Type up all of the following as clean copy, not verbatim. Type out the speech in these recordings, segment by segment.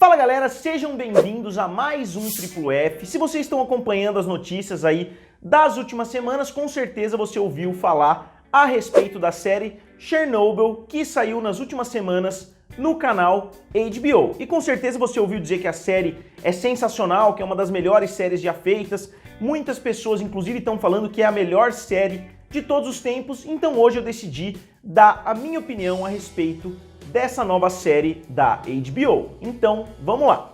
Fala galera, sejam bem-vindos a mais um Triplo F. Se vocês estão acompanhando as notícias aí das últimas semanas, com certeza você ouviu falar a respeito da série Chernobyl, que saiu nas últimas semanas no canal HBO. E com certeza você ouviu dizer que a série é sensacional, que é uma das melhores séries já feitas. Muitas pessoas, inclusive, estão falando que é a melhor série de todos os tempos. Então hoje eu decidi dar a minha opinião a respeito dessa nova série da HBO. Então, vamos lá!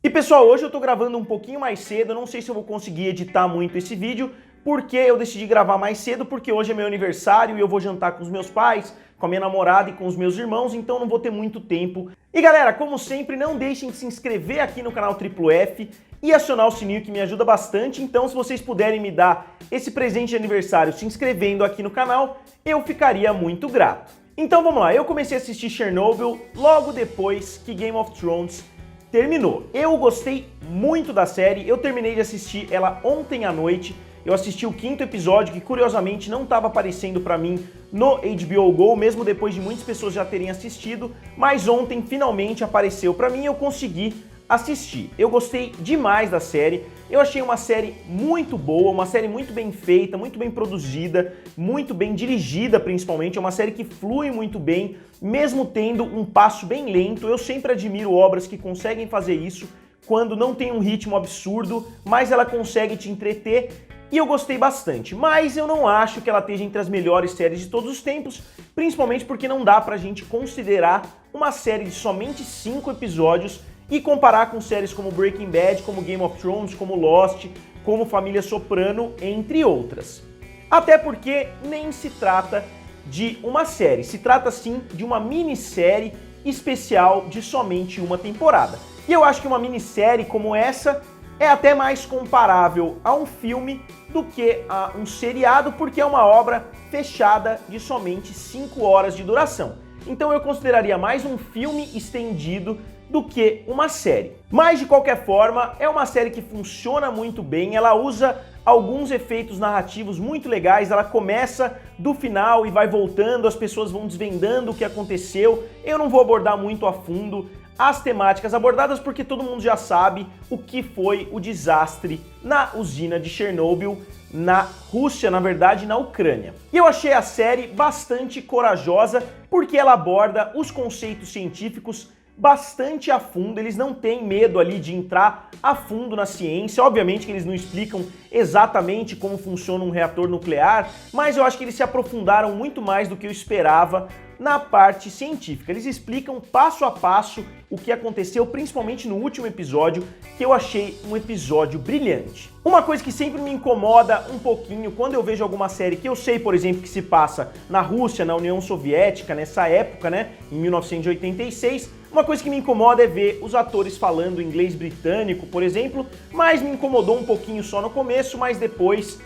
E pessoal, hoje eu tô gravando um pouquinho mais cedo, eu não sei se eu vou conseguir editar muito esse vídeo, porque eu decidi gravar mais cedo, porque hoje é meu aniversário e eu vou jantar com os meus pais, com a minha namorada e com os meus irmãos, então não vou ter muito tempo. E galera, como sempre, não deixem de se inscrever aqui no canal Triplo F e acionar o sininho que me ajuda bastante, então se vocês puderem me dar esse presente de aniversário se inscrevendo aqui no canal, eu ficaria muito grato. Então vamos lá, eu comecei a assistir Chernobyl logo depois que Game of Thrones terminou. Eu gostei muito da série, eu terminei de assistir ela ontem à noite, eu assisti o 5º episódio, que curiosamente não estava aparecendo pra mim no HBO Go, mesmo depois de muitas pessoas já terem assistido, mas ontem finalmente apareceu pra mim e eu consegui assistir. Eu gostei demais da série, eu achei uma série muito boa, uma série muito bem feita, muito bem produzida, muito bem dirigida principalmente, é uma série que flui muito bem, mesmo tendo um passo bem lento. Eu sempre admiro obras que conseguem fazer isso, quando não tem um ritmo absurdo, mas ela consegue te entreter, e eu gostei bastante. Mas eu não acho que ela esteja entre as melhores séries de todos os tempos, principalmente porque não dá pra gente considerar uma série de somente 5 episódios e comparar com séries como Breaking Bad, como Game of Thrones, como Lost, como Família Soprano, entre outras. Até porque nem se trata de uma série, se trata sim de uma minissérie especial de somente uma temporada. E eu acho que uma minissérie como essa é até mais comparável a um filme do que a um seriado, porque é uma obra fechada de somente 5 horas de duração. Então eu consideraria mais um filme estendido do que uma série. Mas de qualquer forma, é uma série que funciona muito bem, ela usa alguns efeitos narrativos muito legais, ela começa do final e vai voltando, as pessoas vão desvendando o que aconteceu. Eu não vou abordar muito a fundo as temáticas abordadas, porque todo mundo já sabe o que foi o desastre na usina de Chernobyl, na Rússia, na verdade, na Ucrânia. E eu achei a série bastante corajosa, porque ela aborda os conceitos científicos bastante a fundo, eles não têm medo ali de entrar a fundo na ciência. Obviamente que eles não explicam exatamente como funciona um reator nuclear, mas eu acho que eles se aprofundaram muito mais do que eu esperava na parte científica. Eles explicam passo a passo o que aconteceu, principalmente no último episódio, que eu achei um episódio brilhante. Uma coisa que sempre me incomoda um pouquinho quando eu vejo alguma série que eu sei, por exemplo, que se passa na Rússia, na União Soviética, nessa época, né, em 1986, uma coisa que me incomoda é ver os atores falando inglês britânico, por exemplo, mas me incomodou um pouquinho só no começo, mas depois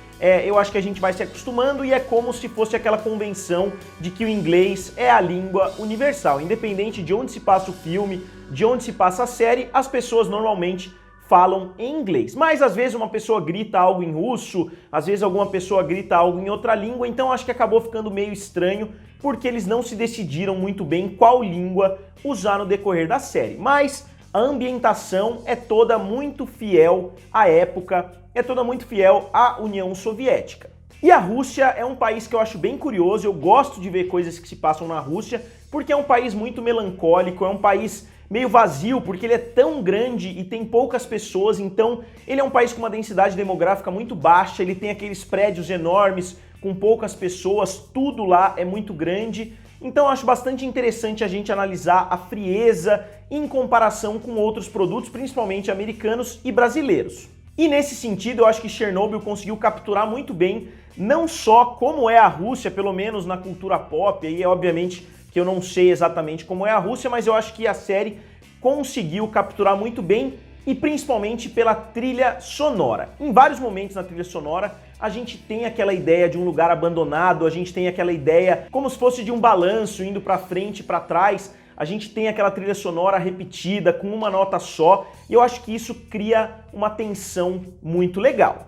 eu acho que a gente vai se acostumando e é como se fosse aquela convenção de que o inglês é a língua universal. Independente de onde se passa o filme, de onde se passa a série, as pessoas normalmente falam em inglês. Mas às vezes uma pessoa grita algo em russo, às vezes alguma pessoa grita algo em outra língua, então acho que acabou ficando meio estranho, porque eles não se decidiram muito bem qual língua usar no decorrer da série. Mas a ambientação é toda muito fiel à época, é toda muito fiel à União Soviética. E a Rússia é um país que eu acho bem curioso, eu gosto de ver coisas que se passam na Rússia, porque é um país muito melancólico, é um país meio vazio, porque ele é tão grande e tem poucas pessoas, então ele é um país com uma densidade demográfica muito baixa, ele tem aqueles prédios enormes com poucas pessoas, tudo lá é muito grande. Então eu acho bastante interessante a gente analisar a frieza em comparação com outros produtos, principalmente americanos e brasileiros. E nesse sentido, eu acho que Chernobyl conseguiu capturar muito bem, não só como é a Rússia, pelo menos na cultura pop, aí obviamente que eu não sei exatamente como é a Rússia, mas eu acho que a série conseguiu capturar muito bem, e principalmente pela trilha sonora. Em vários momentos na trilha sonora, a gente tem aquela ideia de um lugar abandonado, a gente tem aquela ideia como se fosse de um balanço indo para frente e para trás, a gente tem aquela trilha sonora repetida com uma nota só, e eu acho que isso cria uma tensão muito legal.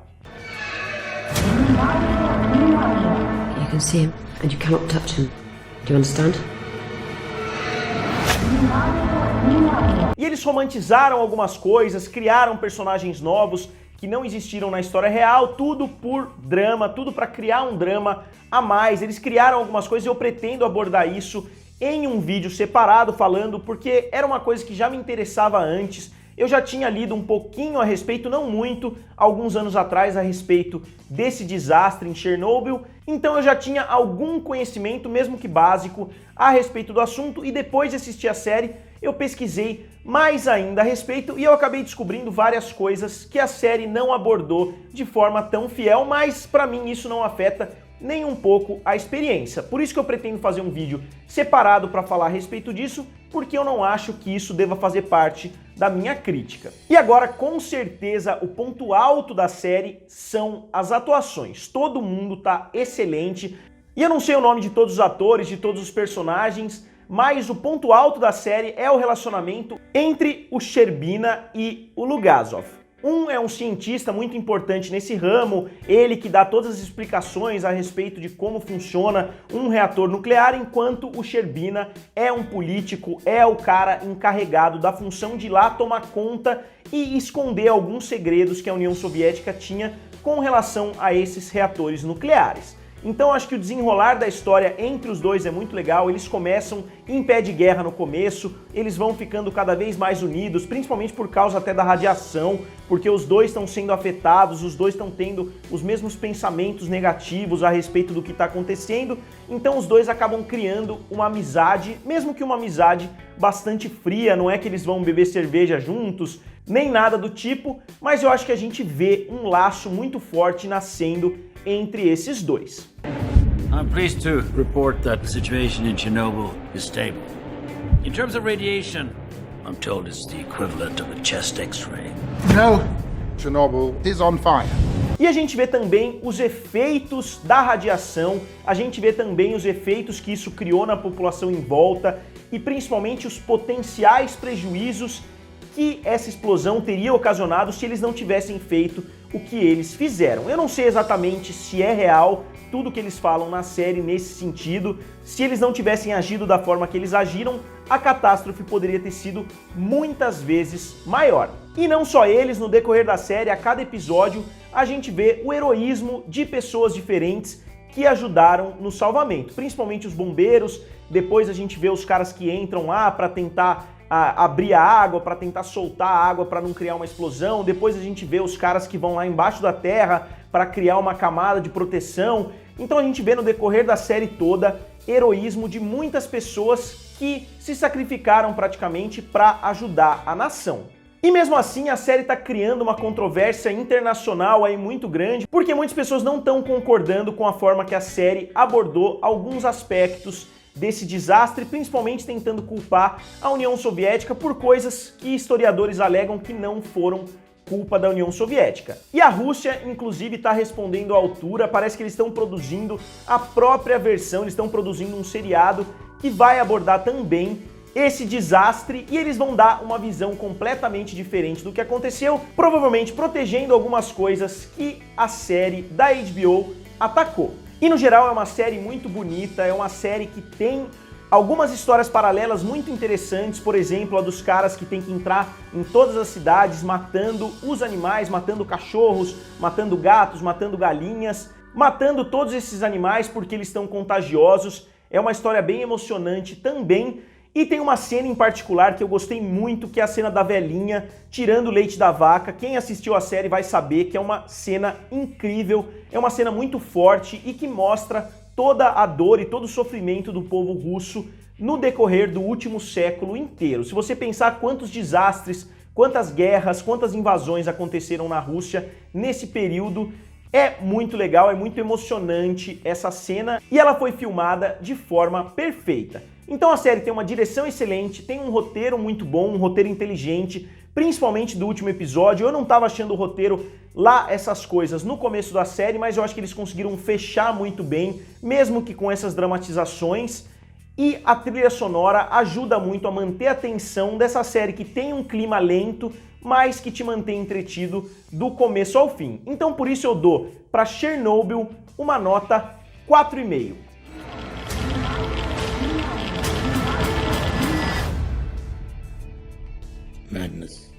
You see him, and you cannot touch him. Do you understand? E eles romantizaram algumas coisas, criaram personagens novos que não existiram na história real, tudo por drama, tudo para criar um drama a mais. Eles criaram algumas coisas e eu pretendo abordar isso em um vídeo separado falando, porque era uma coisa que já me interessava antes. Eu já tinha lido um pouquinho a respeito, não muito, alguns anos atrás a respeito desse desastre em Chernobyl, então eu já tinha algum conhecimento, mesmo que básico, a respeito do assunto, e depois de assistir a série eu pesquisei mais ainda a respeito e eu acabei descobrindo várias coisas que a série não abordou de forma tão fiel, mas para mim isso não afeta nem um pouco a experiência. Por isso que eu pretendo fazer um vídeo separado para falar a respeito disso, porque eu não acho que isso deva fazer parte da minha crítica. E agora, com certeza, o ponto alto da série são as atuações. Todo mundo tá excelente, e eu não sei o nome de todos os atores, de todos os personagens, mas o ponto alto da série é o relacionamento entre o Sherbina e o Lugazov. Um é um cientista muito importante nesse ramo, ele que dá todas as explicações a respeito de como funciona um reator nuclear, enquanto o Sherbina é um político, é o cara encarregado da função de ir lá tomar conta e esconder alguns segredos que a União Soviética tinha com relação a esses reatores nucleares. Então acho que o desenrolar da história entre os dois é muito legal, eles começam em pé de guerra no começo, eles vão ficando cada vez mais unidos, principalmente por causa até da radiação, porque os dois estão sendo afetados, os dois estão tendo os mesmos pensamentos negativos a respeito do que está acontecendo, então os dois acabam criando uma amizade, mesmo que uma amizade bastante fria, não é que eles vão beber cerveja juntos, nem nada do tipo, mas eu acho que a gente vê um laço muito forte nascendo entre esses dois. I'm pleased to report that the situation in Chernobyl is stable. In terms of radiation, I'm told it's the equivalent of a chest X-ray. No, Chernobyl is on fire. E a gente vê também os efeitos da radiação, a gente vê também os efeitos que isso criou na população em volta e principalmente os potenciais prejuízos que essa explosão teria ocasionado se eles não tivessem feito o que eles fizeram. Eu não sei exatamente se é real tudo que eles falam na série nesse sentido. Se eles não tivessem agido da forma que eles agiram, a catástrofe poderia ter sido muitas vezes maior. E não só eles, no decorrer da série, a cada episódio, a gente vê o heroísmo de pessoas diferentes que ajudaram no salvamento, principalmente os bombeiros. Depois a gente vê os caras que entram lá para tentar abrir a água, para tentar soltar a água para não criar uma explosão. Depois a gente vê os caras que vão lá embaixo da terra para criar uma camada de proteção. Então a gente vê no decorrer da série toda heroísmo de muitas pessoas que se sacrificaram praticamente para ajudar a nação. E mesmo assim a série está criando uma controvérsia internacional aí muito grande, porque muitas pessoas não estão concordando com a forma que a série abordou alguns aspectos desse desastre, principalmente tentando culpar a União Soviética por coisas que historiadores alegam que não foram culpa da União Soviética. E a Rússia, inclusive, está respondendo à altura, parece que eles estão produzindo a própria versão, eles estão produzindo um seriado que vai abordar também esse desastre e eles vão dar uma visão completamente diferente do que aconteceu, provavelmente protegendo algumas coisas que a série da HBO atacou. E no geral é uma série muito bonita, é uma série que tem algumas histórias paralelas muito interessantes, por exemplo, a dos caras que tem que entrar em todas as cidades matando os animais, matando cachorros, matando gatos, matando galinhas, matando todos esses animais porque eles estão contagiosos. É uma história bem emocionante também. E tem uma cena em particular que eu gostei muito, que é a cena da velhinha tirando o leite da vaca. Quem assistiu a série vai saber que é uma cena incrível, é uma cena muito forte e que mostra toda a dor e todo o sofrimento do povo russo no decorrer do último século inteiro. Se você pensar quantos desastres, quantas guerras, quantas invasões aconteceram na Rússia nesse período, é muito legal, é muito emocionante essa cena e ela foi filmada de forma perfeita. Então a série tem uma direção excelente, tem um roteiro muito bom, um roteiro inteligente, principalmente do último episódio. Eu não estava achando o roteiro lá essas coisas no começo da série, mas eu acho que eles conseguiram fechar muito bem, mesmo que com essas dramatizações. E a trilha sonora ajuda muito a manter a tensão dessa série que tem um clima lento, mas que te mantém entretido do começo ao fim. Então por isso eu dou para Chernobyl uma nota 4,5. Madness.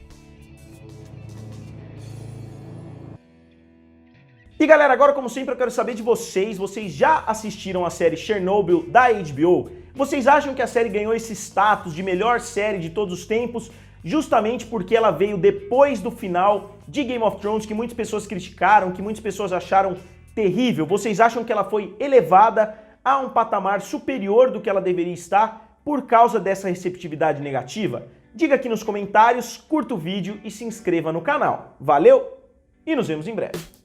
E galera, agora como sempre eu quero saber de vocês, vocês já assistiram a série Chernobyl da HBO? Vocês acham que a série ganhou esse status de melhor série de todos os tempos justamente porque ela veio depois do final de Game of Thrones, que muitas pessoas criticaram, que muitas pessoas acharam terrível? Vocês acham que ela foi elevada a um patamar superior do que ela deveria estar por causa dessa receptividade negativa? Diga aqui nos comentários, curta o vídeo e se inscreva no canal. Valeu e nos vemos em breve.